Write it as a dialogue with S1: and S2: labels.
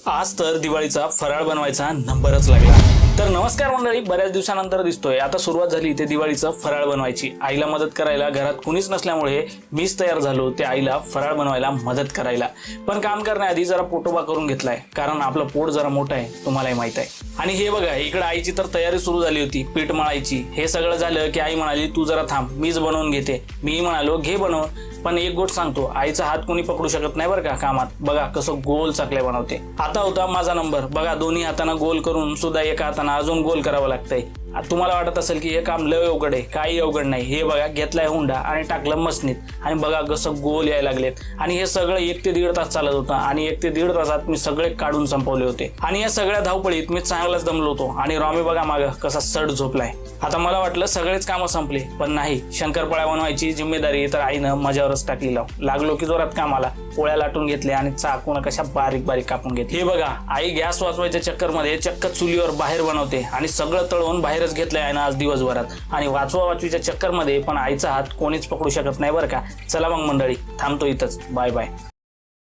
S1: आज तर दिवाळीचा फराळ बनवायचा नंबरच लागला। तर नमस्कार मंडळी, बऱ्याच दिवसानंतर दिसतोय। आता सुरुवात झाली ते दिवाळीचं फराळ बनवायची। आईला मदत करायला घरात कुणीच नसल्यामुळे मीच तयार झालो ते आईला फराळ बनवायला मदत करायला। पण काम करण्याआधी जरा पोटोबा करून घेतलाय, कारण आपलं पोट जरा मोठं आहे, तुम्हालाही माहित आहे। आणि हे बघा, इकडे आईची तर तयारी सुरू झाली होती पीठ मळायची। हे सगळं झालं की आई म्हणाली तू जरा थांब, मीच बनवून घेते। मी म्हणालो घे बनवून, पण एक गोष्ट सांगतो, आईचा हात कोणी पकडू शकत नाही बरं का कामात। बघा कसं गोल चकल्या बनवते। आता होता माझा नंबर। बघा दोन्ही हाताने गोल करून सुद्धा एका हाताने अजून गोल करावं लागतंय। तुम्हाला वाटत असेल की हे काम लय अवघड आहे, काही अवघड नाही। हे बघा, घेतलाय हुंडा आणि टाकलं मसनीत, आणि बघा कसं गोल यायला लागलेत। आणि हे सगळं 1 ते 1.5 तास चालत होतं, आणि 1 ते 1.5 तासात मी सगळे काढून संपवले होते। आणि या सगळ्या धावपळीत मी चांगलाच दमलो होतो, आणि रॉमी बघा मागं कसा सड झोपलाय। आता मला वाटलं सगळेच कामं संपले, पण नाही। शंकरपाळ्या बनवायची जिम्मेदारी तर आईनं माझ्यावरच टाकली। लागलो की जोरात कामाला। पोळ्या लाटून घेतल्या आणि चाकून कशा बारीक बारीक कापून घेतले। हे बघा, आई गॅस वाचवायच्या चक्कर मध्ये चक्क चुलीवर बाहेर बनवते, आणि सगळं तळून बाहेरच घेतलंय आहे ना आज दिवसभरात। आणि वाचवाच्या चक्कर मध्ये पण आईचा हात कोणीच पकडू शकत नाही बरं का। चला मग मंडळी, थांबतो इथंच। Bye bye.